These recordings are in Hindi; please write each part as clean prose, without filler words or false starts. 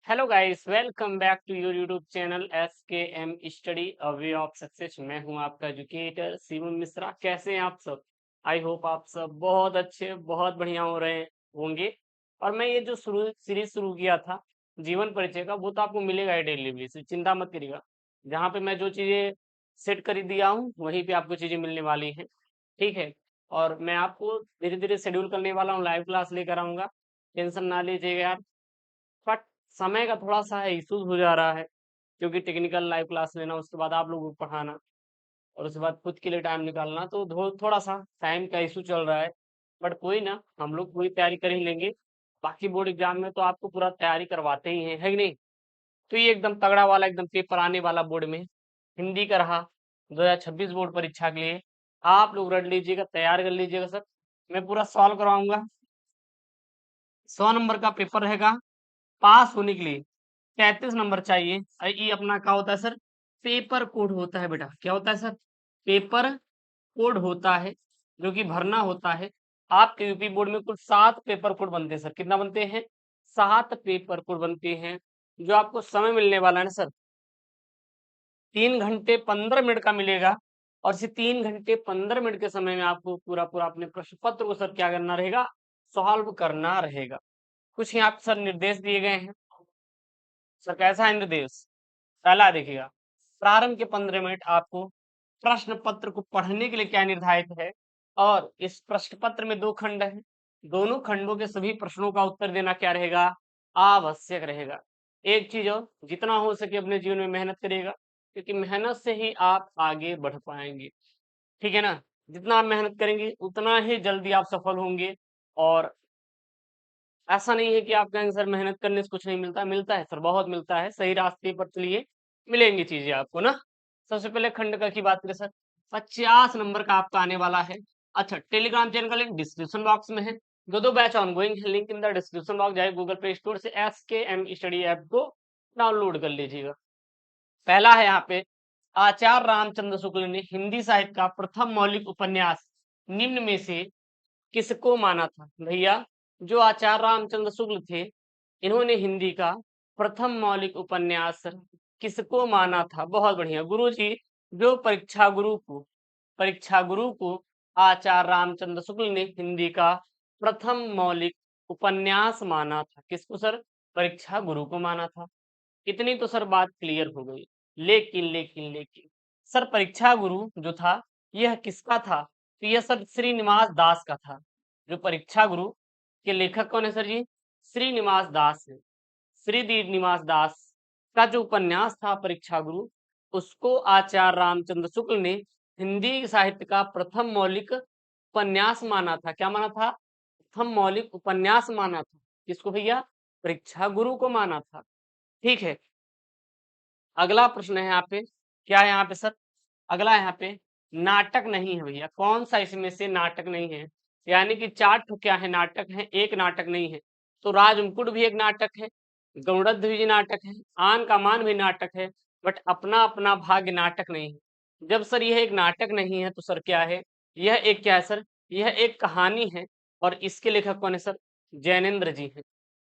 Hello guys, welcome back to your YouTube channel S K M study a way of success. मैं हूं आपका एजुकेटर शिवम मिश्रा। कैसे हैं आप सब? आई होप आप सब बहुत अच्छे, बहुत बढ़िया हो रहे होंगे। और मैं ये जो सीरीज शुरू किया था जीवन परिचय का, वो तो आपको मिलेगा ही डेली बेसिस, चिंता मत करिएगा। जहाँ पे मैं जो चीजें सेट कर दिया हूँ वहीं पे आपको चीजें मिलने वाली हैं। ठीक है। और मैं आपको धीरे धीरे शेड्यूल करने वाला हूँ, लाइव क्लास लेकर आऊंगा। टेंशन ना लीजिएगा यार। बट समय का थोड़ा सा इश्यूज हो जा रहा है, क्योंकि टेक्निकल लाइव क्लास लेना, उसके बाद आप लोगों को पढ़ाना, और उसके बाद खुद के लिए टाइम निकालना, तो थोड़ा सा टाइम का इशू चल रहा है। बट कोई ना, हम लोग पूरी तैयारी कर ही लेंगे। बाकी बोर्ड एग्जाम में तो आपको पूरा तैयारी करवाते ही हैं, है कि नहीं? तो ये एकदम तगड़ा वाला, एकदम पेपर आने वाला बोर्ड में हिंदी का रहा 2026 बोर्ड परीक्षा के लिए। आप लोग रट लीजिएगा, तैयार कर लीजिएगा सर। मैं पूरा सॉल्व करवाऊंगा। 100 नंबर का पेपर रहेगा। पास होने के लिए 33 नंबर चाहिए। और ये अपना क्या होता है सर? पेपर कोड होता है बेटा। क्या होता है सर? पेपर कोड होता है, जो कि भरना होता है। आपके यूपी बोर्ड में कुल 7 पेपर कोड बनते हैं सर। कितना बनते हैं? 7 पेपर कोड बनते हैं। जो आपको समय मिलने वाला है ना सर, 3 घंटे 15 मिनट का मिलेगा। और इसी 3 घंटे 15 मिनट के समय में आपको पूरा पूरा अपने प्रश्न पत्र को सर क्या करना रहेगा? सॉल्व करना रहेगा। कुछ यहाँ पे सर निर्देश दिए गए हैं। सर कैसा है निर्देश? पहला देखिएगा, प्रारंभ के 15 मिनट आपको प्रश्न पत्र को पढ़ने के लिए क्या निर्धारित है। और इस प्रश्न पत्र में 2 खंड है। दोनों खंडों के सभी प्रश्नों का उत्तर देना क्या रहेगा? आवश्यक रहेगा। एक चीज और, जितना हो सके अपने जीवन में मेहनत करिएगा, क्योंकि मेहनत से ही आप आगे बढ़ पाएंगे। ठीक है ना? जितना आप मेहनत करेंगे उतना ही जल्दी आप सफल होंगे। और ऐसा नहीं है कि आप कहेंगे सर मेहनत करने से कुछ नहीं मिलता। मिलता है सर, बहुत मिलता है। सही रास्ते पर चलिए, मिलेंगी चीजें आपको ना। सबसे पहले खंड का की बात करें सर, 50 नंबर का आपका आने वाला है। अच्छा, टेलीग्राम चैनल का लिंक डिस्क्रिप्शन बॉक्स में है। दो बैच ऑनगोइंग है, link in the description box. जाए गूगल प्ले स्टोर से S K M study app को डाउनलोड कर लीजिएगा। पहला है यहाँ पे, आचार्य रामचंद्र शुक्ल ने हिंदी साहित्य का प्रथम मौलिक उपन्यास निम्न में से किसको माना था? भैया, जो आचार्य रामचंद्र शुक्ल थे, इन्होंने हिंदी का प्रथम मौलिक उपन्यास किसको माना था? बहुत बढ़िया गुरु जी। जो परीक्षा गुरु को आचार्य रामचंद्र शुक्ल ने हिंदी का प्रथम मौलिक उपन्यास माना था। किसको सर? परीक्षा गुरु को माना था। इतनी तो सर बात क्लियर हो गई। लेकिन सर, परीक्षा गुरु जो था, यह किसका था? तो यह सर श्रीनिवास दास का था। जो परीक्षा गुरु के लेखक कौन है सर जी? श्रीनिवास दास है। श्रीनिवास दास का जो उपन्यास था परीक्षा गुरु, उसको आचार्य रामचंद्र शुक्ल ने हिंदी साहित्य का प्रथम मौलिक उपन्यास माना था। क्या माना था? प्रथम मौलिक उपन्यास माना था। किसको भैया? परीक्षा गुरु को माना था। ठीक है। अगला प्रश्न है यहाँ पे, क्या है यहाँ पे सर? अगला यहाँ पे, नाटक नहीं है भैया। कौन सा इसमें से नाटक नहीं है? यानी कि 4 क्या है? नाटक है, एक नाटक नहीं है। तो राज मुकुट भी एक नाटक है, गरुड़ध्वज भी नाटक है, आन का मान भी नाटक है। बट अपना अपना भाग्य नाटक नहीं है। जब सर यह एक नाटक नहीं है, तो सर क्या है? यह एक क्या है सर? यह एक कहानी है। और इसके लेखक कौन है सर? जैनेन्द्र जी हैं।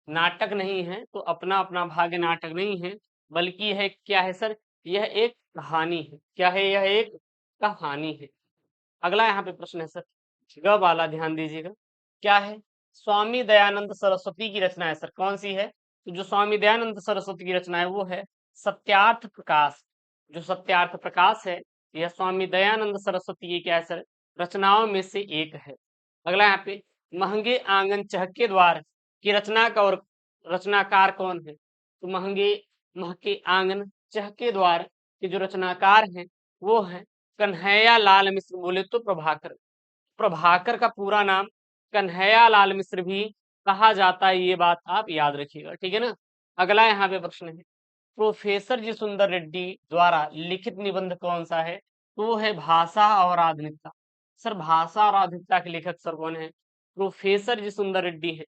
नाटक नहीं है तो अपना अपना भाग्य नाटक नहीं है, बल्कि यह क्या है सर? यह एक कहानी है। क्या है? यह एक कहानी है। अगला यहाँ पे प्रश्न है सर, ग वाला, ध्यान दीजिएगा। क्या है? स्वामी दयानंद सरस्वती की रचना है सर। कौन सी है? तो जो स्वामी दयानंद सरस्वती की रचना है वो है सत्यार्थ प्रकाश। जो सत्यार्थ प्रकाश है, यह स्वामी दयानंद सरस्वती की क्या है सर? रचनाओं में से एक है। अगला यहाँ पे, महंगे आंगन चहके द्वार की रचना का और रचनाकार कौन है? तो महके आंगन चहके द्वार के जो रचनाकार हैं वो है कन्हैया लाल मिश्र। बोले तो प्रभाकर। प्रभाकर का पूरा नाम कन्हैया लाल मिश्र भी कहा जाता है, ये बात आप याद रखिएगा। ठीक है ना? अगला यहाँ पे प्रश्न है, प्रोफेसर जी सुंदर रेड्डी द्वारा लिखित निबंध कौन सा है? तो वो है भाषा और आधुनिकता। सर, भाषा और आधुनिकता के लेखक सर कौन है? प्रोफेसर जी सुंदर रेड्डी है।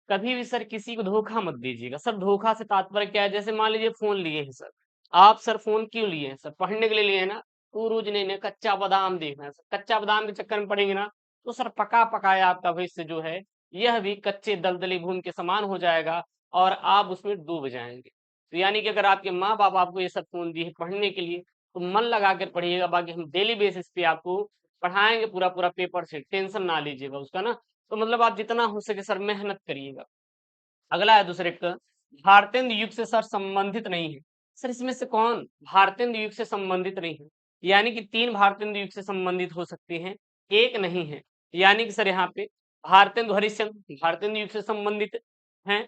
कभी भी सर किसी को धोखा मत दीजिएगा। सर, धोखा से तात्पर्य क्या है? जैसे मान लीजिए फोन लिए हैं सर, आप सर फोन क्यों लिए हैं? सर पढ़ने के लिए लिए हैं ना। रोज नहीं ना, कच्चा बादाम देखना है सर। कच्चा बादाम के चक्कर में पड़ेंगे ना, तो सर पका पकाया आपका भविष्य जो है, यह भी कच्चे दलदली भून के समान हो जाएगा। और आप उसमें डूब जाएंगे। तो यानी कि अगर आपके माँ बाप आपको ये सब फोन दिए पढ़ने के लिए, तो मन लगा कर पढ़िएगा। बाकी हम डेली बेसिस पे आपको पढ़ाएंगे, पूरा पूरा पेपर से टेंशन ना लीजिएगा उसका ना। तो मतलब आप जितना हो सके सर मेहनत करिएगा। अगला है दूसरे का, भारतेंदु युग से सर संबंधित नहीं है। सर इसमें से कौन भारतेंदु युग से संबंधित नहीं है? यानी कि 3 भारतेंदु युग से संबंधित हो सकते हैं, एक नहीं है। यानी कि सर यहाँ पे भारतेंदु हरिश्चंद्र भारतेंदु युग से संबंधित हैं,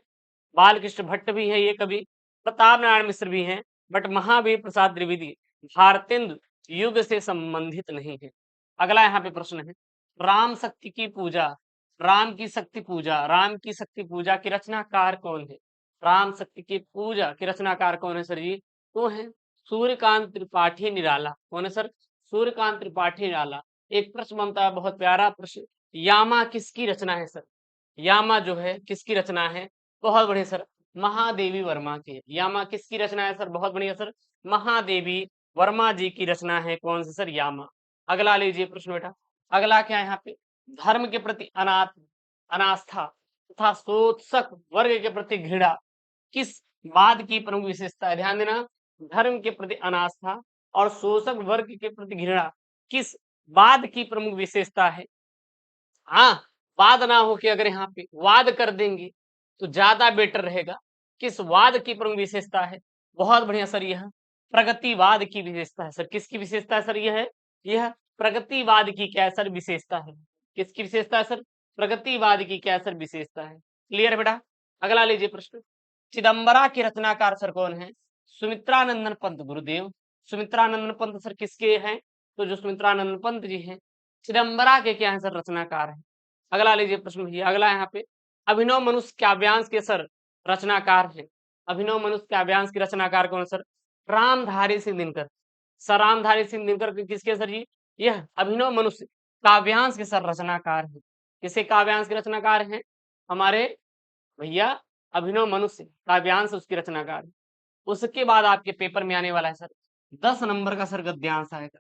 बालकृष्ण भट्ट भी है ये कवि, प्रताप नारायण मिश्र भी हैं, बट महावीर प्रसाद द्विवेदी भारतेंदु युग से संबंधित नहीं है। अगला यहाँ पे प्रश्न है, राम शक्ति की पूजा, राम की शक्ति पूजा की रचनाकार कौन है? राम शक्ति की पूजा की रचनाकार कौन है सर जी? तो है सूर्यकांत त्रिपाठी निराला। कौन है सर? सूर्यकांत त्रिपाठी निराला। एक प्रश्न बनता है बहुत प्यारा प्रश्न, यामा किसकी रचना है सर? यामा जो है किसकी रचना है? बहुत बढ़िया सर, महादेवी वर्मा की। यामा किसकी रचना है सर? बहुत बढ़िया सर, महादेवी वर्मा जी की रचना है। कौन सी सर? यामा। अगला लीजिए प्रश्न बेटा, अगला क्या है यहाँ पे, धर्म के प्रति अनास्था तथा शोषक वर्ग के प्रति घृणा किस वाद की प्रमुख विशेषता है? ध्यान देना, धर्म के प्रति अनास्था और शोषक वर्ग के प्रति घृणा किस वाद की प्रमुख विशेषता है? हाँ, वाद ना हो के अगर यहाँ पे वाद कर देंगे तो ज्यादा बेटर रहेगा। किस वाद की प्रमुख विशेषता है? बहुत बढ़िया सर, यह प्रगतिवाद की विशेषता है। सर किसकी विशेषता है सर? यह प्रगतिवाद की क्या है सर? विशेषता है। किसकी विशेषता है सर? प्रगतिवाद की क्या है सर? विशेषता है। क्लियर है बेटा? अगला लीजिए प्रश्न, चिदंबरा के रचनाकार सर कौन है? सुमित्रानंदन पंत गुरुदेव। सुमित्रानंदन पंत सर किसके हैं? तो जो सुमित्रानंदन पंत जी हैं चिदंबरा के क्या है सर? रचनाकार है। अगला लीजिए प्रश्न भैया, अगला यहाँ पे, अभिनव मनुष्य काव्यांश के सर रचनाकार है। अभिनव मनुष्य काव्यांश के रचनाकार कौन है सर? रामधारी सिंह दिनकर। सर रामधारी सिंह दिनकर के किसके सर जी? यह अभिनव मनुष्य काव्यांश के सर रचनाकार है। किसके काव्यांश के रचनाकार हैं? हमारे भैया अभिनव मनुष्य काव्यांश उसकी रचनाकार है। उसके बाद आपके पेपर में आने वाला है सर 10 नंबर का सर गद्यांश आएगा,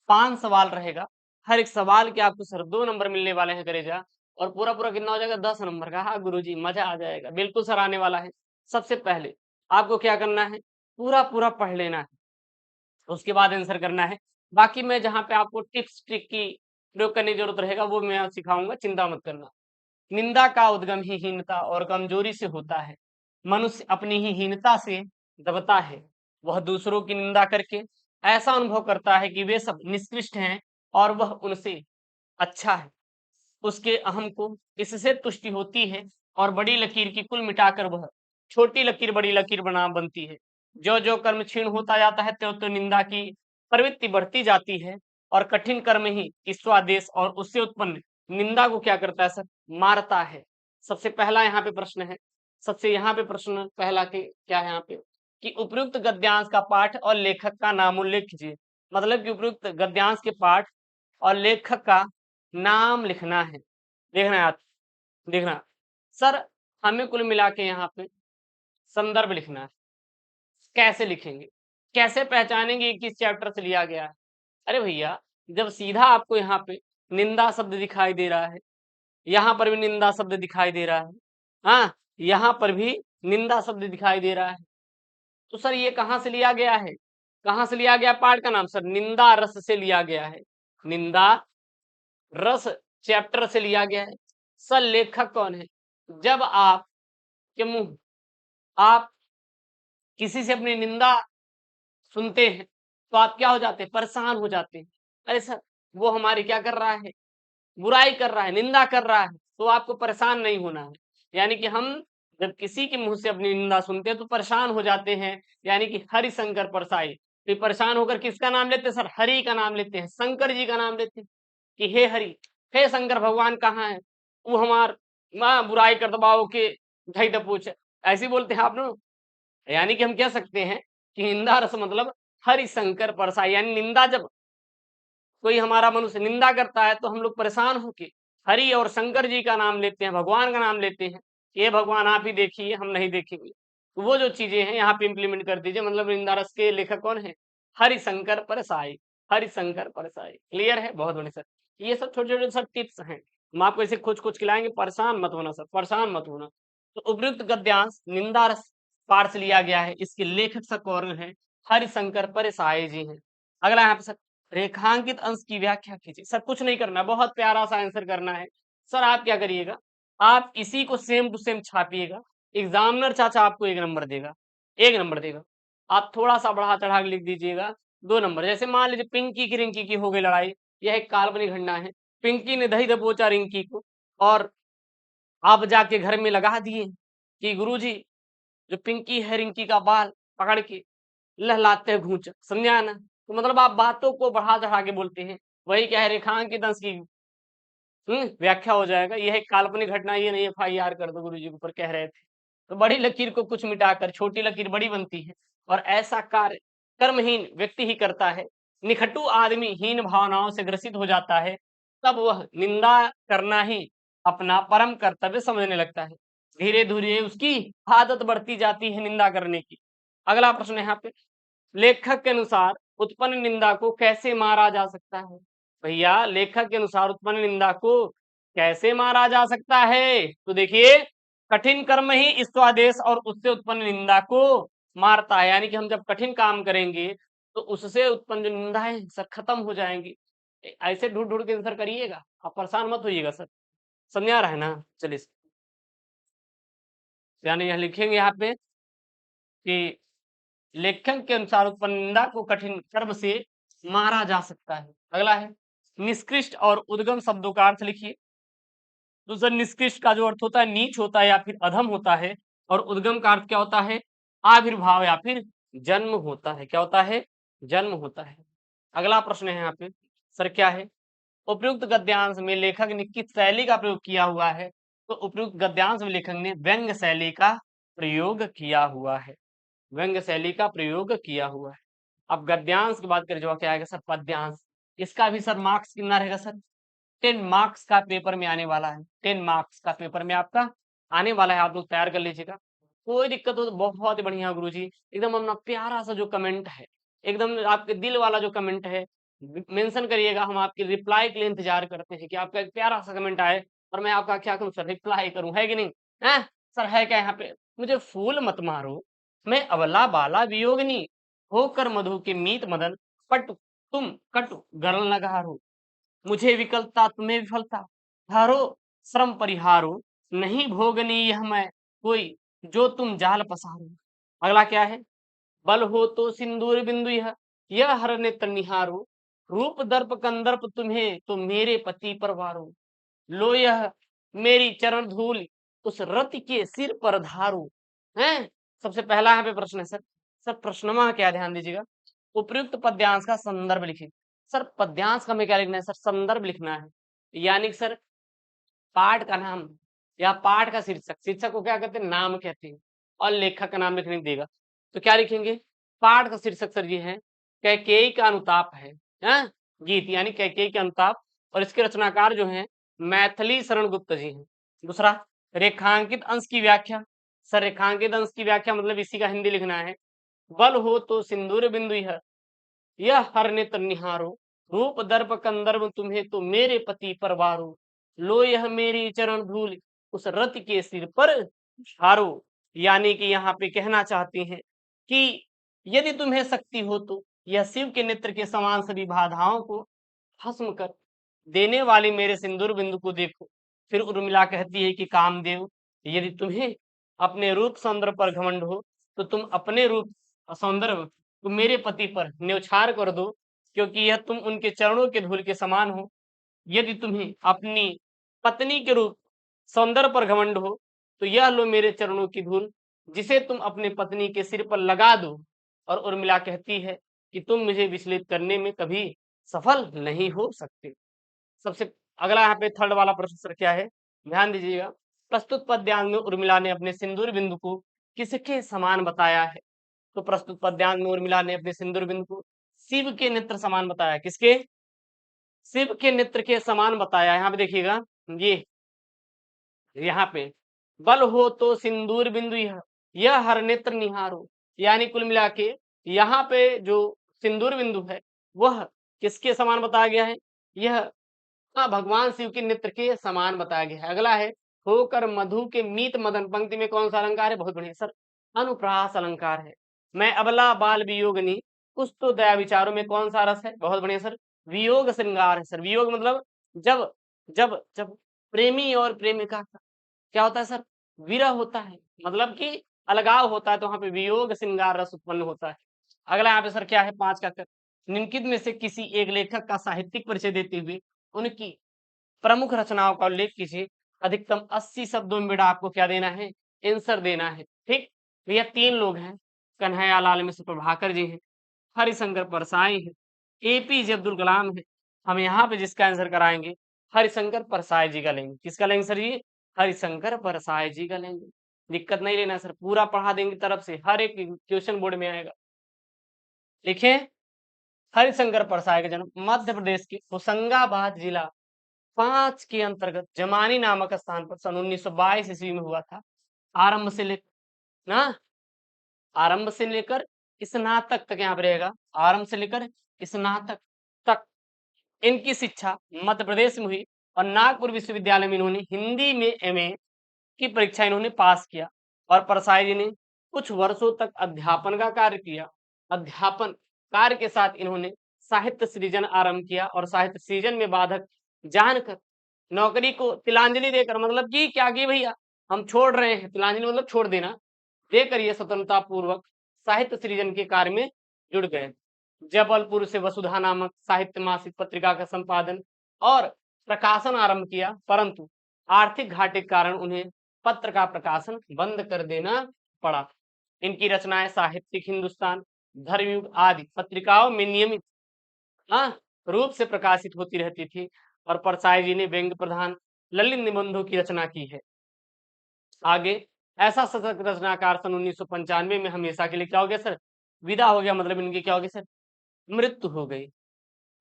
5 सवाल रहेगा, हर एक सवाल के आपको सर 2 नंबर मिलने वाले हैं करेजा, और पूरा पूरा कितना हो जाएगा? 10 नंबर का। हाँ गुरुजी मजा आ जाएगा, बिल्कुल सर आने वाला है। सबसे पहले आपको क्या करना है? पूरा पूरा पढ़ लेना है, उसके बाद आंसर करना है। बाकी मैं जहाँ पे आपको टिप्स ट्रिक की प्रयोग करने की जरूरत रहेगा वो मैं सिखाऊंगा, चिंता मत करना। निंदा का उद्गम ही हीनता और कमजोरी से होता है। मनुष्य अपनी ही हीनता से दबता है। वह दूसरों की निंदा करके ऐसा अनुभव करता है कि वे सब निकृष्ट हैं और वह उनसे अच्छा है। उसके अहम को इससे तुष्टि होती है और बड़ी लकीर की कुल मिटाकर वह छोटी लकीर बड़ी लकीर बना बनती है। जो जो कर्म क्षीण होता जाता है त्यों त्यों निंदा की प्रवृत्ति बढ़ती जाती है और कठिन कर्म ही ईश्वादेश और उससे उत्पन्न निंदा को क्या करता है सर? मारता है। सबसे पहला यहाँ पे प्रश्न है, सबसे यहाँ पे प्रश्न पहला के क्या है यहाँ पे, कि उपयुक्त गद्यांश का पाठ और लेखक का नाम उल्लेख कीजिए। मतलब कि उपयुक्त गद्यांश के पाठ और लेखक का नाम लिखना है। देखना यार, देखना सर, हमें कुल मिला के यहाँ पे संदर्भ लिखना है। कैसे लिखेंगे, कैसे पहचानेंगे किस चैप्टर से लिया गया है? अरे भैया जब सीधा आपको यहाँ पे निंदा शब्द दिखाई दे रहा है, यहाँ पर भी निंदा शब्द दिखाई दे रहा है, हाँ यहाँ पर भी निंदा शब्द दिखाई दे रहा है, तो सर ये कहाँ से लिया गया है? कहाँ से लिया गया? पाठ का नाम सर निंदा रस से लिया गया है। निंदा रस चैप्टर से लिया गया है। सर लेखक कौन है? जब आप के मुंह आप किसी से अपनी निंदा सुनते हैं तो आप क्या हो जाते हैं? परेशान हो जाते हैं। अरे सर वो हमारी क्या कर रहा है? बुराई कर रहा है, निंदा कर रहा है, तो आपको परेशान नहीं होना है। यानी कि हम जब किसी के मुंह से अपनी निंदा सुनते हैं तो परेशान हो जाते हैं, यानी कि हरि शंकर परसाई। तो परेशान होकर किसका नाम लेते हैं सर? हरि का नाम लेते हैं, शंकर जी का नाम लेते हैं कि हे हरि, हे शंकर भगवान कहाँ है? वो हमार माँ बुराई कर दबाओ के ढई पूछ, ऐसे बोलते हैं आप लोग। यानी कि हम कह सकते हैं कि निंदा रस मतलब हरि शंकर परसाई, यानी निंदा जब कोई हमारा मनुष्य निंदा करता है तो हम लोग परेशान होके हरि और शंकर जी का नाम लेते हैं, भगवान का नाम लेते हैं, ये भगवान आप ही देखिए हम नहीं देखेंगे। तो वो जो चीजें हैं यहाँ पे इम्प्लीमेंट कर दीजिए। मतलब निंदा रस के लेखक कौन है? हरि शंकर परसाई, हरि शंकर परसाई। क्लियर है? बहुत बढ़िया सर, ये सब छोटे छोटे सर टिप्स हैं, हम आपको ऐसे खोज खोज खिलाएंगे, परेशान मत होना सर, परेशान मत होना। तो उपयुक्त गद्यांश निंदा रस पाठ से लिया गया है। इसके लेखक सर कौन है? हरिशंकर परसाई जी हैं। अगला यहाँ पे सर रेखांकित अंश की व्याख्या कीजिए। सर कुछ नहीं करना, बहुत प्यारा सा आंसर करना है। सर आप क्या करिएगा, आप इसी को सेम टू सेम छापिएगा, एग्जामिनर चाचा आपको 1 नंबर देगा, 1 नंबर देगा। आप थोड़ा सा बढ़ा चढ़ा के लिख दीजिएगा 2 नंबर। जैसे मान लीजिए पिंकी की रिंकी की हो गई लड़ाई, यह एक काल्पनिक घटना है। पिंकी ने दही दबोचा रिंकी को और आप जाके घर में लगा दिए कि गुरुजी जो पिंकी है रिंकी का बाल पकड़ के लहलाते हैं घूंचा, समझा ना? तो मतलब आप बातों को बढ़ा चढ़ा के बोलते हैं, वही क्या है रेखांकित अंश की व्याख्या हो जाएगा। यह एक काल्पनिक घटना, ये नहीं FIR कर दो गुरुजी के ऊपर कह रहे थे। तो बड़ी लकीर को कुछ मिटाकर छोटी लकीर बड़ी बनती है, और ऐसा कार्य कर्महीन व्यक्ति ही करता है। निखटू आदमी हीन भावनाओं से ग्रसित हो जाता है, तब वह निंदा करना ही अपना परम कर्तव्य समझने लगता है। धीरे धीरे उसकी आदत बढ़ती जाती है निंदा करने की। अगला प्रश्न यहाँ पे, लेखक के अनुसार उत्पन्न निंदा को कैसे मारा जा सकता है? भैया लेखक के अनुसार उत्पन्न निंदा को कैसे मारा जा सकता है? तो देखिए, कठिन कर्म ही इस स्वादेश और उससे उत्पन्न निंदा को मारता है। यानी कि हम जब कठिन काम करेंगे तो उससे उत्पन्न जो निंदा है सर खत्म हो जाएंगी। ऐसे ढूंढ ढूंढ के आंसर करिएगा, आप परेशान मत होइएगा सर, समझा रहा है ना? चलिए, यानी यह लिखेंगे यहाँ पे कि लेखन के अनुसार उत्पन्न निंदा को कठिन कर्म से मारा जा सकता है। अगला है निष्कृष्ट और उद्गम शब्दों का अर्थ लिखिए। तो सर निष्कृष्ट का जो अर्थ होता है नीच होता है या फिर अधम होता है, और उद्गम का अर्थ क्या होता है? आविर्भाव या फिर जन्म होता है। क्या होता है? जन्म होता है। अगला प्रश्न है यहाँ पे सर क्या है, उपयुक्त गद्यांश में लेखक ने किस शैली का प्रयोग किया हुआ है? तो उपयुक्त गद्यांश में लेखक ने व्यंग्य शैली का प्रयोग किया हुआ है, व्यंग्य शैली का प्रयोग किया हुआ है। अब गद्यांश की बात करें जो क्या आएगा सर पद्यांश। इसका भी सर मार्क्स कितना रहेगा सर? 10 मार्क्स का पेपर में आने वाला है, 10 मार्क्स का पेपर में आपका आने वाला है, आप लोग तैयार कर लीजिएगा। कोई दिक्कत हो तो बहुत बढ़िया गुरुजी, एकदम अपना प्यारा सा जो कमेंट है, एकदम आपके दिल वाला जो कमेंट है मेंशन करिएगा। हम आपके रिप्लाई के लिए इंतजार करते हैं कि आपका एक प्यारा सा कमेंट आए और मैं आपका क्या करूं सर, रिप्लाई करूं, है कि नहीं? है सर, है क्या यहाँ पे? मुझे फूल मत मारो, मैं अबला बाला वियोगिनी, होकर मधु के मीत मदन, पट तुम कटु गरल नगारो, मुझे विकलता तुम्हें विफलता, हारो श्रम परिहारो, नहीं भोगनी यह मैं कोई, जो तुम जाल पसारो। अगला क्या है, बल हो तो सिंदूर बिंदु यह हर नेत्र निहारो, रूप दर्प कंदर्प तुम्हें तो मेरे पति पर वारो, लो यह मेरी चरण धूल उस रति के सिर पर धारो। हैं? सबसे पहला यहाँ पे प्रश्न है सर, सर प्रश्नमा क्या ध्यान दीजिएगा, उपयुक्त पद्यांश का संदर्भ लिखिए। सर पद्यांश का हमें क्या लिखना है सर? संदर्भ लिखना है। यानी कि सर पाठ का नाम या पाठ का शीर्षक, शीर्षक को क्या कहते हैं? नाम कहते हैं, और लेखक का नाम लिखने देगा। तो क्या लिखेंगे? पाठ का शीर्षक सर ये है कैकेयी का अनुताप है, हाँ? गीत यानी कैकेयी का अनुताप, और इसके रचनाकार जो हैं मैथिली शरण गुप्त जी हैं। दूसरा रेखांकित अंश की व्याख्या। सर रेखांकित अंश की व्याख्या मतलब इसी का हिंदी लिखना है, बल हो तो सिंदूर बिंदु यह हर नेत्र निहारो, रूप दर्प कंदर्प तुम्हें तो मेरे पति परवारो, लो यह मेरी चरण धूल उस रति के सिर पर झारो। यानी कि यहाँ पे कहना चाहते हैं कि यदि तुम्हें शक्ति हो तो यह शिव के नेत्र के समान सभी बाधाओं को भस्म कर देने वाली मेरे सिंदूर बिंदु को देखो। फिर उर्मिला कहती है कि कामदेव, यदि तुम्हें अपने रूप सौंदर्य पर घमंड हो तो तुम अपने रूप सौंदर्य को मेरे पति पर न्यौछावर कर दो, क्योंकि यह तुम उनके चरणों के धूल के समान हो। यदि तुम्हें अपनी पत्नी के रूप सौंदर्य पर घमंड हो तो यह लो मेरे चरणों की धूल, जिसे तुम अपने पत्नी के सिर पर लगा दो। और उर्मिला कहती है कि तुम मुझे विचलित करने में कभी सफल नहीं हो सकते। सबसे अगला यहाँ पे थर्ड वाला प्रश्न सर क्या है, ध्यान दीजिएगा। प्रस्तुत पद्यांश में उर्मिला ने अपने सिंदूर बिंदु को किसके समान बताया है? तो प्रस्तुत पद्यांश में उर्मिला ने अपने सिंदूर बिंदु को शिव के नेत्र समान बताया। किसके? शिव के नेत्र के समान बताया। यहाँ पे देखिएगा, ये यहाँ पे बल हो तो सिंदूर बिंदु यह हर नेत्र निहारो, यानी कुल मिला के यहाँ पे जो सिंदूर बिंदु है वह किसके समान बताया गया है? यह भगवान शिव के नेत्र के समान बताया गया है। अगला है होकर मधु के मीत मदन, पंक्ति में कौन सा अलंकार है? बहुत बढ़िया सर, अनुप्रास अलंकार है। मैं अबला बाल वियोगनी, कुछ तो दया विचारों में कौन सा रस है? बहुत बढ़िया सर, वियोग श्रृंगार है सर। वियोग मतलब जब जब जब प्रेमी और प्रेमिका का क्या होता है सर? विरह होता है, मतलब कि अलगाव होता है, तो वहां पे वियोग श्रृंगार रस उत्पन्न होता है। अगला यहाँ पे सर क्या है? 5 का कर, निम्नलिखित में से किसी एक लेखक का साहित्यिक परिचय देते हुए उनकी प्रमुख रचनाओं का उल्लेख कीजिए। अधिकतम 80 शब्दों में बेटा आपको क्या देना है? आंसर देना है। ठीक, भैया 3 लोग हैं, कन्हैयालाल मिश्र प्रभाकर जी हैं, हरिशंकर परसाई हैं, एपीजे अब्दुल कलाम है। हम यहाँ पे जिसका आंसर कराएंगे हरिशंकर परसाई जी का लेंगे। किसका लेंगे सर? ये हरिशंकर परसाई जी का लेंगे। दिक्कत नहीं लेना सर, पूरा पढ़ा देंगे तरफ से, हर एक क्वेश्चन बोर्ड में आएगा। लिखे, हरिशंकर परसाई का जन्म मध्य प्रदेश के होशंगाबाद जिला 5 के अंतर्गत जमानी नामक स्थान पर सन 1922 ईस्वी में हुआ था। आरंभ से लेकर ना, आरंभ से लेकर स्नातक तक यहाँ पे रहेगा। आरंभ से लेकर स्नातक तक इनकी शिक्षा मध्य प्रदेश में हुई और नागपुर विश्वविद्यालय में इन्होंने हिंदी में एमए की परीक्षा इन्होंने पास किया। और परसाई जी ने कुछ वर्षों तक अध्यापन का कार्य किया। अध्यापन कार्य के साथ इन्होंने साहित्य सृजन आरंभ किया और साहित्य सृजन में बाधक जानकर नौकरी को तिलांजलि देकर, मतलब कि क्या किए भैया, हम छोड़ रहे हैं, तिलांजलि मतलब छोड़ देना, देकर ये स्वतंत्रता पूर्वक साहित्य सृजन के कार्य में जुड़ गए। जबलपुर से वसुधा नामक साहित्य मासिक पत्रिका का संपादन और प्रकाशन आरंभ किया, परंतु आर्थिक घाटे के कारण उन्हें पत्र का प्रकाशन बंद कर देना पड़ा। इनकी रचनाएं साहित्यिक हिंदुस्तान, धर्मयुग आदि पत्रिकाओं में नियमित रूप से प्रकाशित होती रहती थी। और परसाई जी ने व्यंग्य प्रधान ललित निबंधों की रचना की है। आगे, ऐसा सशक्त रचनाकार सन 1995 में हमेशा के लिए क्या हो गया सर? विदा हो गया, मतलब इनकी क्या हो गई सर? मृत्यु हो गई।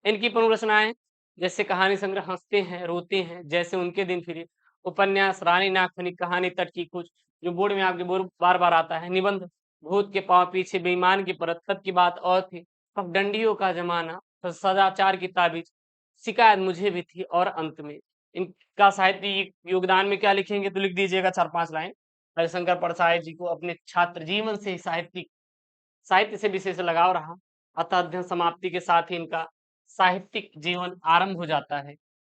इनकी प्रमुख रचनाएं जैसे कहानी संग्रह हंसते हैं रोते हैं, जैसे उनके दिन फिरे, उपन्यास रानी नागफनी, कहानी तट की खोज जो बोर्ड में आपके बोर्ड बार बार आता है, निबंध भूत के पांव पीछे, बेईमान की परत, तब की बात और थी, पगडंडियों का जमाना, सदाचार की ताबीज, शिकायत मुझे भी थी, और अंत में इनका साहित्यिक योगदान में क्या लिखेंगे तो लिख दीजिएगा 4-5 लाइन। हरिशंकर परसाई जी को अपने छात्र जीवन से साहित्य से विशेष लगाव रहा, अतः अध्ययन समाप्ति के साथ ही इनका साहित्यिक जीवन आरंभ हो जाता है।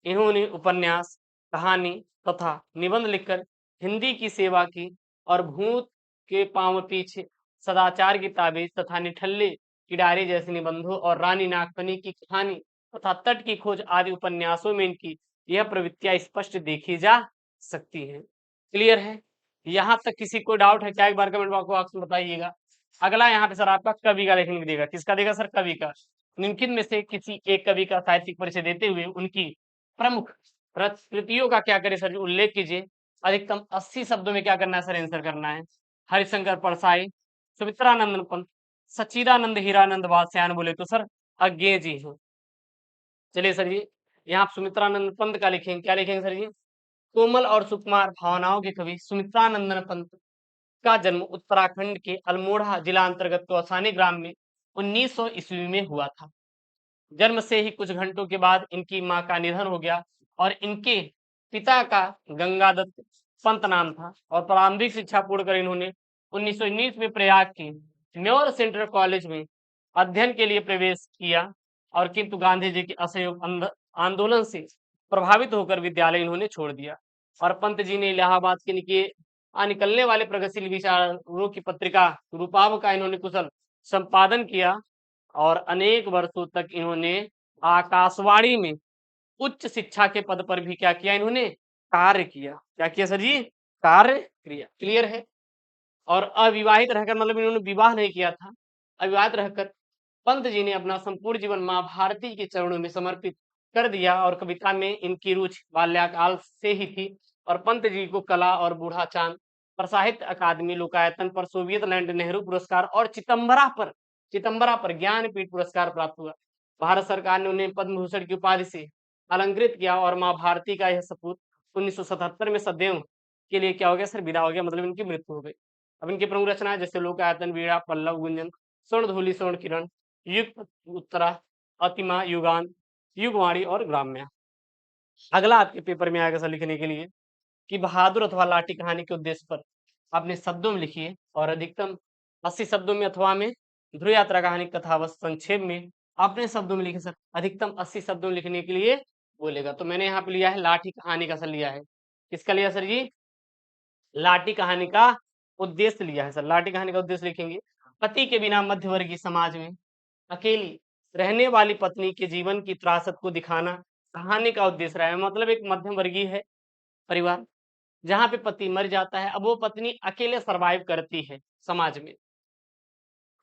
इन्होंने उपन्यास, कहानी तथा निबंध लिखकर हिंदी की सेवा की और भूत के पांव पीछे, सदाचार की ताबीज तथा निठल्ले की डायरी जैसे निबंधों और रानी नागफनी की कहानी तथा तट की खोज आदि उपन्यासों में इनकी यह प्रवृत्तियां स्पष्ट देखी जा सकती हैं। क्लियर है? यहाँ तक किसी को डाउट है क्या? एक बार कमेंट बॉक्स में बताइएगा। अगला यहाँ पे सर आपका कवि का लेखन देगा। किसका देगा सर? कवि का। निम्नलिखित में से किसी एक कवि का साहित्यिक परिचय देते हुए उनकी प्रमुख कृतियों का क्या करे सर? उल्लेख कीजिए। अधिकतम 80 शब्दों में क्या करना है सर? आंसर करना है। हरिशंकर परसाई, सुमित्रानंद पंत, सच्चिदानंद हीरानंद वात्स्यायन बोले तो सर अज्ञे जी हैं। चलिए सर जी, यहाँ सुमित्रानंद पंत का लिखेंगे। क्या लिखेंगे सर जी? कोमल और सुकुमार भावनाओं के कवि सुमित्रानंदन पंत का जन्म उत्तराखंड के अल्मोड़ा जिला अंतर्गत कौसानी ग्राम में 1900 ईस्वी में हुआ था। जन्म से ही कुछ घंटों के बाद इनकी मां का निधन हो गया और इनके पिता का गंगादत्त पंत नाम था और प्रारंभिक शिक्षा पूर्ण कर इन्होंने 1919 में प्रयाग के न्योर सेंट्रल कॉलेज में अध्ययन के लिए प्रवेश किया और किंतु गांधी जी के असहयोग आंदोलन से प्रभावित होकर विद्यालय इन्होंने छोड़ दिया। और पंत जी ने इलाहाबाद के निकलने वाले प्रगतिशील विचारों की पत्रिका रूपाव का इन्होंने कुशल संपादन किया और अनेक वर्षों तक इन्होंने आकाशवाणी में उच्च शिक्षा के पद पर भी क्या किया? इन्होंने कार्य किया। क्या किया सर जी? कार्य किया। क्लियर है? और अविवाहित रहकर, मतलब इन्होंने विवाह नहीं किया था, अविवाहित रहकर पंत जी ने अपना संपूर्ण जीवन माँ भारती के चरणों में समर्पित कर दिया और कविता में इनकी रुचि बाल्यकाल से ही थी। और पंत जी को कला और बूढ़ा चांद पर साहित्य अकादमी लोकायतन पर सोवियत लैंड नेहरू पुरस्कार और चितंबरा पर ज्ञानपीठ पुरस्कार प्राप्त हुआ। भारत सरकार ने उन्हें पद्म भूषण की उपाधि से अलंकृत किया और माँ भारती का यह सपूत 1977 में सदैव के लिए क्या हो गया सर? विदा हो गया, मतलब इनकी मृत्यु हो गई। अब इनकी प्रमुख रचना जैसे लोकायतन, वीणा, पल्लव, गुंजन, स्वर्ण धूलि, स्वर्ण किरण, युग उत्तरा, अतिमा, युगान, युगवाणी और ग्राम्या। अगला आपके पेपर में आएगा सर लिखने के लिए कि बहादुर अथवा लाठी कहानी के उद्देश्य पर अपने शब्दों में लिखिए और अधिकतम 80 शब्दों में अथवा में ध्रुव यात्रा कहानी कथा व संक्षेप में अपने शब्दों में लिखे सर। अधिकतम 80 शब्दों में लिखने के लिए बोलेगा। तो मैंने यहाँ पे लिया है लाठी कहानी का सर लिया है। किसका लिया सर जी? लाठी कहानी का उद्देश्य लिया है सर। लाठी कहानी का उद्देश्य लिखेंगे, पति के बिना मध्यवर्गीय समाज में अकेली रहने वाली पत्नी के जीवन की त्रासद को दिखाना कहानी का उद्देश्य रहा है। मतलब एक मध्यम वर्गीय है परिवार, जहाँ पे पति मर जाता है, अब वो पत्नी अकेले सरवाइव करती है समाज में।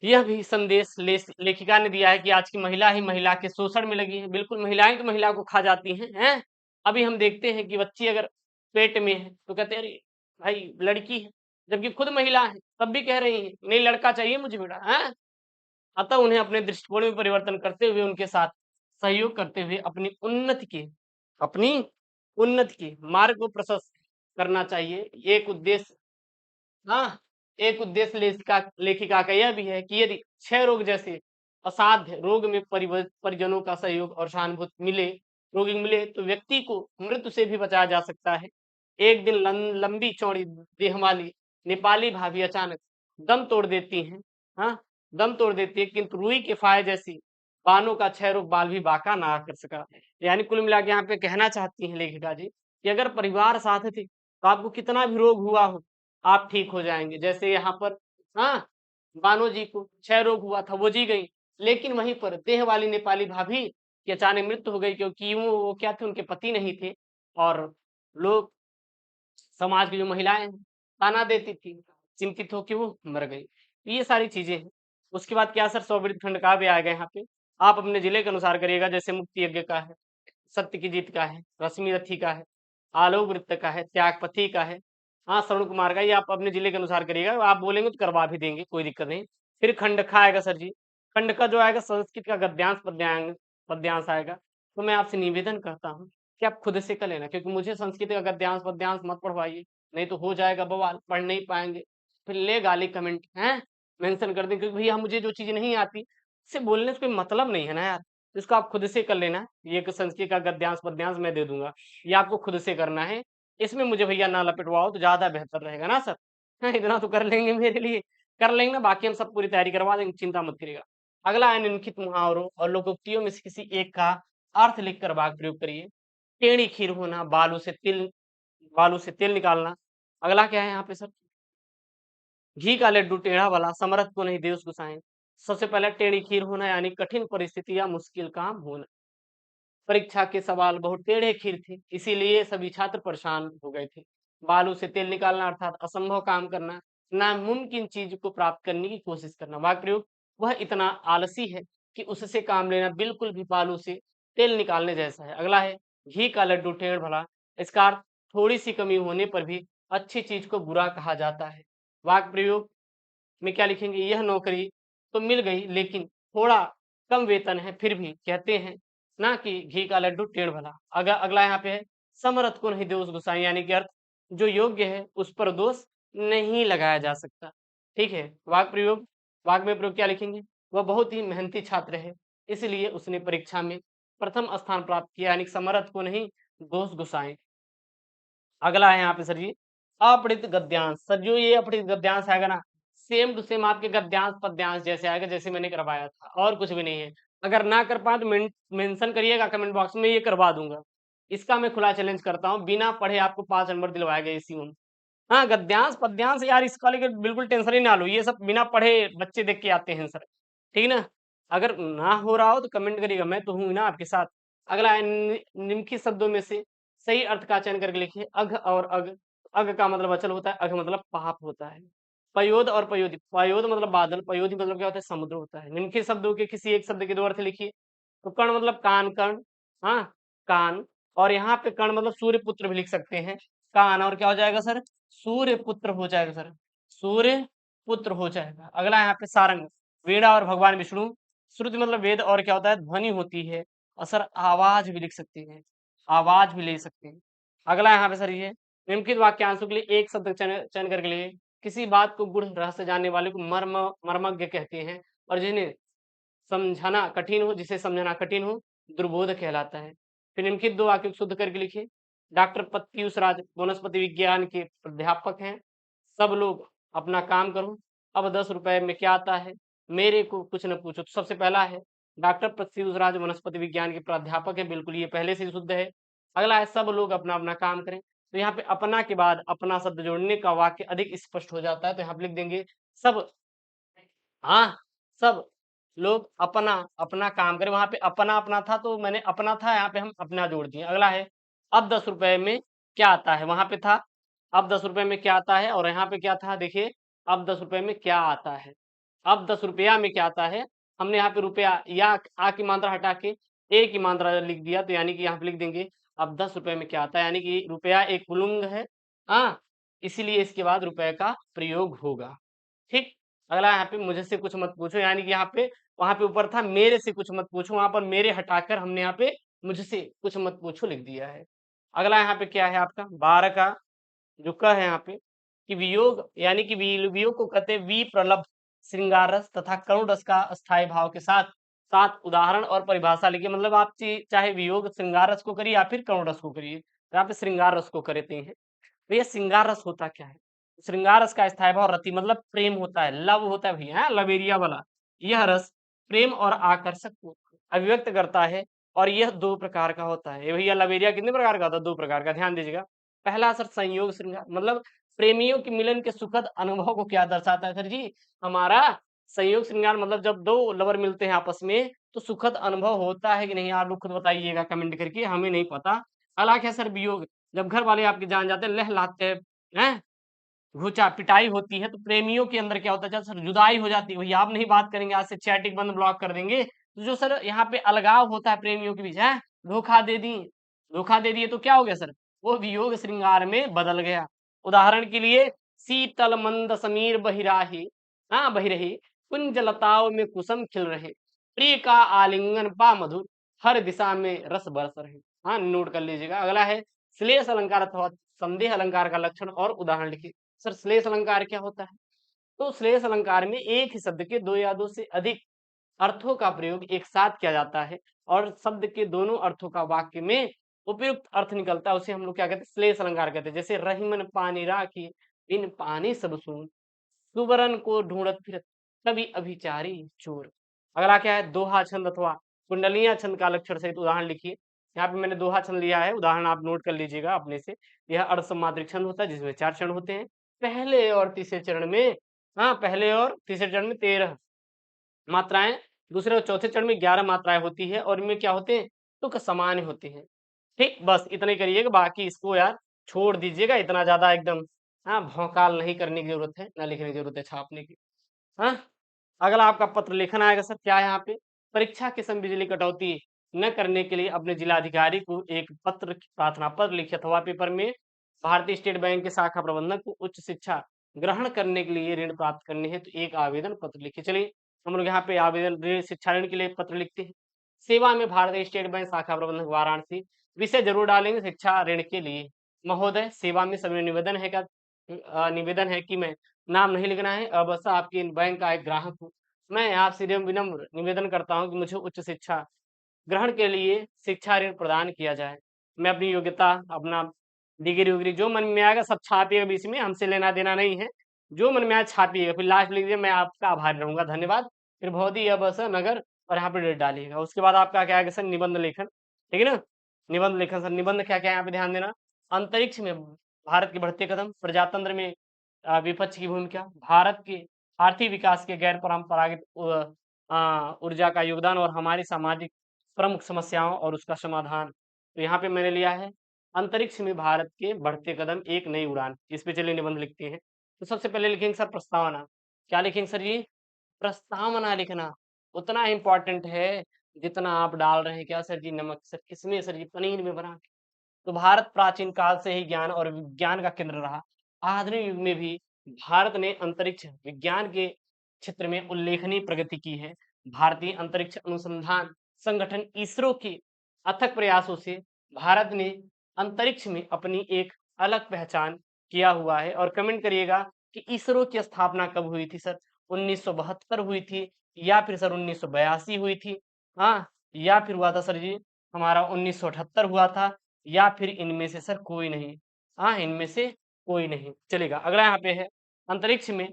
यह भी संदेश लेखिका ने दिया है कि आज की महिला ही महिला के शोषण में लगी है। बिल्कुल महिलाएं तो महिला को खा जाती हैं। अभी हम देखते हैं कि बच्ची अगर पेट में है तो कहते हैं अरे भाई लड़की है, जबकि खुद महिला है तब भी कह रही है नहीं लड़का चाहिए मुझे बेटा है। अतः उन्हें अपने दृष्टिकोण में परिवर्तन करते हुए उनके साथ सहयोग करते हुए अपनी उन्नति के मार्ग को प्रशस्त करना चाहिए। एक उद्देश्य हाँ, एक उद्देश्य लेखिका का यह भी है कि यदि क्षय रोग जैसे असाध्य रोग में परिजनों का सहयोग और सहानुभूति रोगी मिले तो व्यक्ति को मृत्यु से भी बचाया जा सकता है। एक दिन लंबी चौड़ी देह वाली नेपाली भाभी अचानक दम तोड़ देती हैं। हाँ, दम तोड़ देती है, किंतु रुई के फाये जैसी बानों का क्षय रोग बाल भी बाका ना कर सका। यानी कुल मिला के यहाँ पे कहना चाहती हैं लेखिका जी कि अगर परिवार साथ थे तो आपको कितना भी रोग हुआ हो आप ठीक हो जाएंगे। जैसे यहाँ पर हाँ, बानो जी को क्षय रोग हुआ था, वो जी गई, लेकिन वहीं पर देह वाली नेपाली भाभी की अचानक मृत्यु हो गई, क्योंकि वो क्या थे, उनके पति नहीं थे और लोग समाज की जो महिलाएं हैं, ताना देती थी, चिंतित हो कि वो मर गई। तो ये सारी चीजें हैं। उसके बाद क्या सर, सौवृत्त खंड का भी आ गए यहाँ पे। आप अपने जिले के अनुसार करिएगा, जैसे मुक्ति यज्ञ का है, सत्य की जीत का है, रश्मि रथी का है, आलोक वृत्त का है, त्यागपति का है, हाँ श्रवण कुमार का। ये आप अपने जिले के अनुसार करिएगा, आप बोलेंगे तो करवा भी देंगे, कोई दिक्कत नहीं। फिर खंड खा आएगा सर जी। खंड का जो आएगा संस्कृत का गद्यांश पद्यांश पद्यांश आएगा। तो मैं आपसे निवेदन करता हूँ कि आप खुद से कर लेना, क्योंकि मुझे संस्कृत का गद्यांश पद्यांश मत पढ़वाइए, नहीं तो हो जाएगा बवाल, पढ़ नहीं पाएंगे, फिर ले गाली कमेंट हैं मेंशन कर दें, क्योंकि भैया मुझे जो चीज नहीं आती इससे बोलने से कोई मतलब नहीं है ना यार। इसको आप खुद से कर लेना। ये एक संस्कृत का गद्यांश पद्यांश मैं दे दूंगा, ये आपको खुद से करना है। इसमें मुझे भैया ना लपेटवाओ तो ज्यादा बेहतर रहेगा ना सर। हाँ, इतना तो कर लेंगे मेरे लिए, कर लेंगे ना, बाकी हम सब पूरी तैयारी करवा देंगे, चिंता मत करिएगा। अगला है निम्नलिखित मुहावरों और लोकोक्तियों में से किसी एक का अर्थ लिखकर वाक्य प्रयोग करिए। टेढ़ी खीर होना, बालू से तेल निकालना। अगला क्या है यहाँ पे सर, घी का लड्डू टेढ़ा वाला, समर्थ को नहीं देश गुसाएं। सबसे पहले टेढ़ी खीर होना यानी कठिन परिस्थिति या मुश्किल काम होना। परीक्षा के सवाल बहुत टेढ़े खीर थे, इसीलिए सभी छात्र परेशान हो गए थे। बालू से तेल निकालना अर्थात असंभव काम करना, नामुमकिन चीज को प्राप्त करने की कोशिश करना। वाक्य प्रयोग, वह इतना आलसी है कि उससे काम लेना बिल्कुल भी बालू से तेल निकालने जैसा है। अगला है घी का लड्डू टेढ़ भला, इसका अर्थ थोड़ी सी कमी होने पर भी अच्छी चीज को बुरा कहा जाता है। वाक्य प्रयोग में क्या लिखेंगे, यह नौकरी तो मिल गई लेकिन थोड़ा कम वेतन है, फिर भी कहते हैं ना कि घी का लड्डू टेढ़ भला। अगला यहाँ पे है समरथ को नहीं दोष गुसाई, यानी कि अर्थ जो योग्य है उस पर दोष नहीं लगाया जा सकता। ठीक है। वाक में प्रयोग क्या लिखेंगे, वह बहुत ही मेहनती छात्र है, इसलिए उसने परीक्षा में प्रथम स्थान प्राप्त किया, यानी समरथ को नहीं दोष गुसाएं। अगला है यहाँ पे सर जी अपठित गद्यांश। सर जो ये अपठित गद्यांश आएगा ना, सेम टू सेम आपके गद्यांश पद्यांश जैसे आएगा, जैसे मैंने करवाया था, और कुछ भी नहीं है। अगर ना कर पाए तो मेंशन करिएगा कमेंट बॉक्स में, ये करवा दूंगा। इसका मैं खुला चैलेंज करता हूँ, बिना पढ़े आपको 5 नंबर दिलवाए गए इसी में। हाँ, गद्यांश पद्यांश यार इसका लेकर बिल्कुल टेंशन ही ना लो, ये सब बिना पढ़े बच्चे देख के आते हैं सर, ठीक ना। अगर ना हो रहा हो तो कमेंट करिएगा, मैं तो हूँ ना आपके साथ। अगला है निम्नलिखित शब्दों में से सही अर्थ का चयन करके लिखिए। अघ और अग, अघ का मतलब अचल होता है, अघ मतलब पाप होता है। पयोद और पयोधी, पयोद मतलब बादल, पयोधी मतलब क्या होता है, समुद्र होता है। निम्नलिखित शब्दों के किसी एक शब्द के दो अर्थ लिखिए। तो कर्ण मतलब कान, कर्ण, हाँ कान, और यहाँ पे कर्ण मतलब सूर्य पुत्र भी लिख सकते हैं। कान और क्या हो जाएगा सर, सूर्य पुत्र हो जाएगा सर, सूर्य पुत्र हो जाएगा। अगला यहाँ पे सारंग, वीणा और भगवान विष्णु। श्रुति मतलब वेद और क्या होता है, ध्वनि होती है। और सर आवाज भी लिख सकते हैं, आवाज भी ले सकते हैं। अगला यहाँ पे सर ये निम्नलिखित वाक्यांशों के लिए एक शब्द चयन करके लिए। किसी बात को गूढ़ रहस्य जानने वाले को मर्मज्ञ कहते हैं, और जिन्हें समझाना कठिन हो, जिसे समझना कठिन हो, दुर्बोध कहलाता है। फिर निम्नलिखित दो वाक्य को शुद्ध करके लिखिए। डॉक्टर प्रत्यूष राज वनस्पति विज्ञान के प्राध्यापक हैं। सब लोग अपना काम करो। अब 10 रुपए में क्या आता है, मेरे को कुछ न पूछो। तो सबसे पहला है डॉक्टर प्रत्यूष राज वनस्पति विज्ञान के प्राध्यापक है, बिल्कुल ये पहले से ही शुद्ध है। अगला है सब लोग अपना अपना काम करें। तो यहाँ पे अपना के बाद अपना शब्द जोड़ने का वाक्य अधिक स्पष्ट हो जाता है, तो यहाँ पे लिख देंगे सब, हाँ, सब लोग अपना अपना काम करें। वहां पे अपना अपना था तो मैंने अपना था, यहाँ पे हम अपना जोड़ दिए। अगला है अब 10 रुपए में क्या आता है, वहां पे था अब 10 रुपए में क्या आता है, और यहाँ पे क्या था, देखिए अब 10 रुपए में क्या आता है, अब 10 रुपया में क्या आता है। हमने यहाँ पे रुपया या आ की मात्रा हटा के ए की मात्रा लिख दिया, तो यानी कि यहाँ पे लिख देंगे अब 10 रुपए में क्या आता है, यानी कि रुपया एक पुल्लिंग है, हाँ, इसीलिए इसके बाद रुपए का प्रयोग होगा। ठीक। अगला यहाँ पे मुझे से कुछ मत पूछो, यानी कि यहाँ पे वहां पे ऊपर था मेरे से कुछ मत पूछो, वहां पर मेरे हटाकर हमने यहाँ पे मुझसे कुछ मत पूछो लिख दिया है। अगला यहाँ पे क्या है आपका 12 का जो क है यहाँ पे कि वियोग, यानी कि वियोग को कहते हैं विप्रलब्ध श्रृंगार रस तथा करुण रस का अस्थायी भाव के साथ साथ उदाहरण और परिभाषा लिखिए। मतलब आप चाहे वियोग श्रृंगार रस को करिए या फिर करुण रस को करिए, तो यहाँ पे श्रृंगार रस को करते हैं। भैया श्रृंगार रस होता क्या है, श्रृंगार रस का स्थायी भाव रति मतलब प्रेम होता है, लव होता है भैया, लवेरिया वाला। यह रस प्रेम और आकर्षक को अभिव्यक्त करता है, और यह दो प्रकार का होता है। ये भैया लवेरिया कितने प्रकार का होता है, दो प्रकार का, ध्यान दीजिएगा। पहला सर संयोग श्रृंगार, मतलब प्रेमियों के मिलन के सुखद अनुभव को क्या दर्शाता है सर जी, हमारा संयोग श्रृंगार मतलब जब दो लवर मिलते हैं आपस में तो सुखद अनुभव होता है कि नहीं, आप लोग खुद बताइएगा कमेंट करके, हमें नहीं पता। हालांकि है सर वियोग, जब घर वाले आपके जान जाते हैं, लहलाते हैं, घुचा पिटाई होती है, तो प्रेमियों के अंदर क्या होता है, जब सर जुदाई हो जाती है, भैया आप नहीं बात करेंगे, आज से चैटिंग बंद, ब्लॉक कर देंगे, तो जो सर यहाँ पे अलगाव होता है प्रेमियों के बीच है, धोखा दे दी, धोखा दे दिए तो क्या हो गया सर, वो वियोग श्रृंगार में बदल गया। उदाहरण के लिए शीतल मंद समीर बहिराही, हाँ बहिरही, कुंज लताओं में कुसुम खिल रहे, प्रिय का आलिंगन पा मधुर, हर दिशा में रस बरस रहे। हाँ नोट कर लीजिएगा। अगला है श्लेष अलंकार अथवा संदेह अलंकार का लक्षण और उदाहरण लिखिए। सर श्लेष अलंकार क्या होता है, तो श्लेष अलंकार में एक ही शब्द के दो या दो से अधिक अर्थों का प्रयोग एक साथ किया जाता है, और शब्द के दोनों अर्थों का वाक्य में उपयुक्त अर्थ निकलता है, उसे हम लोग क्या कहते हैं, श्लेष अलंकार कहते हैं। जैसे रहीमन पानी राखी बिन पानी सब सून, सुवरन को ढूंढत फिरत कभी अभिचारी चोर। अगला क्या है दोहा छंद अथवा कुंडलियां छंद का लक्षण सहित उदाहरण लिखिए। यहाँ पे मैंने दोहा छंद लिया है, उदाहरण आप नोट कर लीजिएगा अपने से। यह अर्धसमात्रिक छंद होता है जिसमें 4 चरण होते हैं। पहले और तीसरे चरण में, हाँ पहले और तीसरे चरण में 13 मात्राएं, दूसरे और चौथे चरण में 11 मात्राएं होती है, और इनमें क्या होते हैं, तुक सामान्य होते हैं। ठीक, बस इतना ही करिएगा, बाकी इसको यार छोड़ दीजिएगा, इतना ज्यादा एकदम हाँ भौकाल नहीं करने की जरूरत है, ना लिखने की जरूरत है छापने की। हाँ, अगला आपका पत्र लेखन आएगा सर, क्या है यहाँ पे, परीक्षा के समय बिजली कटौती न करने के लिए अपने जिलाधिकारी को एक पत्र प्रार्थना पत्र लिखे, अथवा पेपर में भारतीय स्टेट बैंक के शाखा प्रबंधक को उच्च शिक्षा ग्रहण करने के लिए ऋण प्राप्त करने है तो एक आवेदन पत्र लिखे। चलिए हम लोग यहाँ पे आवेदन ऋण शिक्षा ऋण के लिए पत्र लिखते हैं। सेवा में भारतीय स्टेट बैंक शाखा प्रबंधक वाराणसी, विषय जरूर डालेंगे शिक्षा ऋण के लिए। महोदय सेवा में सभी निवेदन है क्या, निवेदन है कि मैं, नाम नहीं लिखना है, बस आपके बैंक का एक ग्राहक हूँ, मैं आपसे विनम्र निवेदन करता हूँ कि मुझे उच्च शिक्षा ग्रहण के लिए शिक्षा ऋण प्रदान किया जाए। मैं अपनी योग्यता, अपना डिग्री उग्री जो मन में आएगा सब छापिएगा बीच में, हमसे लेना देना नहीं है, जो मन में आए छापिएगा, फिर लास्ट लिख दीजिए मैं आपका आभारी रहूंगा, धन्यवाद, फिर बहुत ही अब सर नगर, और यहाँ पे डेट डालिएगा। उसके बाद आपका क्या आएगा सर, निबंध लेखन, ठीक है ना, निबंध लेखन। सर निबंध क्या क्या है यहाँ पे ध्यान देना, अंतरिक्ष में भारत के बढ़ते कदम, प्रजातंत्र में विपक्ष की भूमिका, भारत के आर्थिक विकास के गैर परंपरागत ऊर्जा का योगदान, और हमारी सामाजिक प्रमुख समस्याओं और उसका समाधान। तो यहाँ पे मैंने लिया है अंतरिक्ष में भारत के बढ़ते कदम एक नई उड़ान, इस पे चलिए निबंध लिखते हैं। तो सबसे पहले लिखेंगे सर प्रस्तावना, क्या लिखेंगे सर जी, प्रस्तावना लिखना उतना इम्पोर्टेंट है जितना आप डाल रहे हैं क्या सर जी, नमक सर, किसमें सर जी, पनीर में बना के। तो भारत प्राचीन काल से ही ज्ञान और विज्ञान का केंद्र रहा, आधुनिक युग में भी भारत ने अंतरिक्ष विज्ञान के क्षेत्र में उल्लेखनीय प्रगति की है। भारतीय अंतरिक्ष अनुसंधान संगठन इसरो के अथक प्रयासों से भारत ने अंतरिक्ष में अपनी एक अलग पहचान किया हुआ है। और कमेंट करिएगा कि इसरो की स्थापना कब हुई थी सर, 1972 हुई थी, या फिर सर 1982 हुई थी, हाँ, या फिर हुआ था सर जी हमारा 1978 हुआ था, या फिर इनमें से सर कोई नहीं? हाँ, इनमें से कोई नहीं, चलेगा। अगला यहाँ पे है, अंतरिक्ष में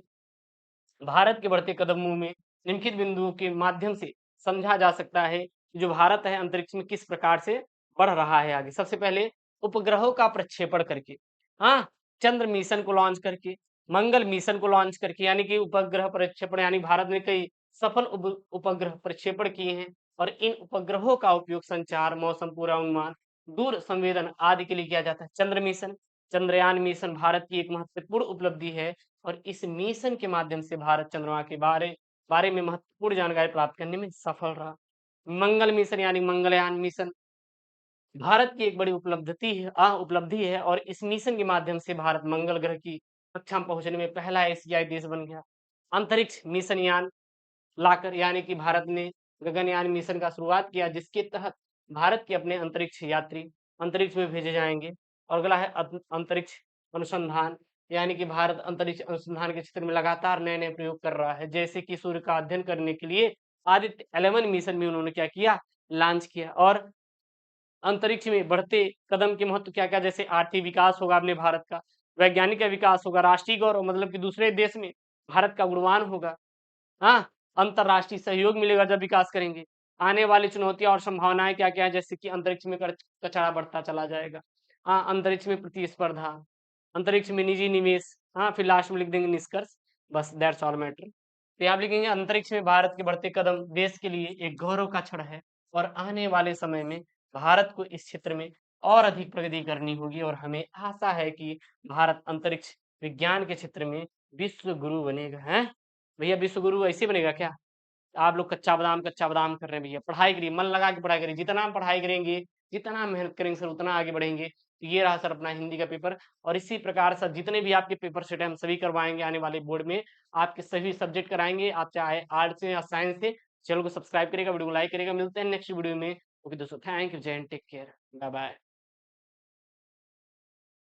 भारत के बढ़ते कदमों में निम्नलिखित बिंदुओं के माध्यम से समझा जा सकता है कि जो भारत है अंतरिक्ष में किस प्रकार से बढ़ रहा है आगे। सबसे पहले उपग्रहों का प्रक्षेपण करके, हाँ, चंद्र मिशन को लॉन्च करके, मंगल मिशन को लॉन्च करके, यानी कि उपग्रह प्रक्षेपण, यानी भारत ने कई सफल उपग्रह प्रक्षेपण किए हैं और इन उपग्रहों का उपयोग संचार, मौसम पूर्वानुमान, दूर संवेदन आदि के लिए किया जाता है। चंद्र मिशन, चंद्रयान मिशन भारत की एक महत्वपूर्ण उपलब्धि है और इस मिशन के माध्यम से भारत चंद्रमा के बारे बारे में महत्वपूर्ण जानकारी प्राप्त करने में सफल रहा। मंगल मिशन यानी मंगलयान मिशन भारत की एक बड़ी उपलब्धि है और इस मिशन के माध्यम से भारत मंगल ग्रह की कक्षा में पहुंचने में पहला एशियाई देश बन गया। अंतरिक्ष मिशन यान लाकर, यानी कि भारत ने गगनयान मिशन का शुरुआत किया जिसके तहत भारत के अपने अंतरिक्ष यात्री अंतरिक्ष में भेजे जाएंगे। और अगला है अंतरिक्ष अनुसंधान, यानी कि भारत अंतरिक्ष अनुसंधान के क्षेत्र में लगातार नए नए प्रयोग कर रहा है, जैसे कि सूर्य का अध्ययन करने के लिए आदित्य 11 मिशन भी उन्होंने क्या किया, लॉन्च किया। और अंतरिक्ष में बढ़ते कदम के महत्व क्या क्या, जैसे आर्थिक विकास होगा अपने भारत का, वैज्ञानिक का विकास होगा, राष्ट्रीय गौरव मतलब कि दूसरे देश में भारत का गुणवान होगा, हाँ, अंतर्राष्ट्रीय सहयोग मिलेगा जब विकास करेंगे। आने वाली चुनौतियां और संभावनाएं क्या क्या है, जैसे कि अंतरिक्ष में कचरा बढ़ता चला जाएगा, हाँ, अंतरिक्ष में प्रतिस्पर्धा, अंतरिक्ष में निजी निवेश, हाँ, फिर लास्ट में लिख देंगे निष्कर्ष, बस दैट्स ऑल मैटर। तो आप लिखेंगे अंतरिक्ष में भारत के बढ़ते कदम देश के लिए एक गौरव का क्षण है और आने वाले समय में भारत को इस क्षेत्र में और अधिक प्रगति करनी होगी और हमें आशा है कि भारत अंतरिक्ष विज्ञान के क्षेत्र में विश्व गुरु बनेगा। हैं भैया, विश्व गुरु ऐसे बनेगा क्या? आप लोग कच्चा बादाम कर रहे हैं भैया। पढ़ाई करिए, मन लगा के पढ़ाई करिए, जितना हम पढ़ाई करेंगे, जितना मेहनत करेंगे सर उतना आगे बढ़ेंगे। तो ये रहा सर अपना हिंदी का पेपर और इसी प्रकार सर जितने भी आपके पेपर सेट हैं हम सभी करवाएंगे आने वाले बोर्ड में, आपके सभी सब्जेक्ट कराएंगे, आप चाहे आर्ट्स से या साइंस से। चैनल को सब्सक्राइब करेगा, वीडियो को लाइक करेगा। मिलते हैं नेक्स्ट वीडियो में। ओके दोस्तों, थैंक यू, जय हिंद, टेक केयर, बाय बाय।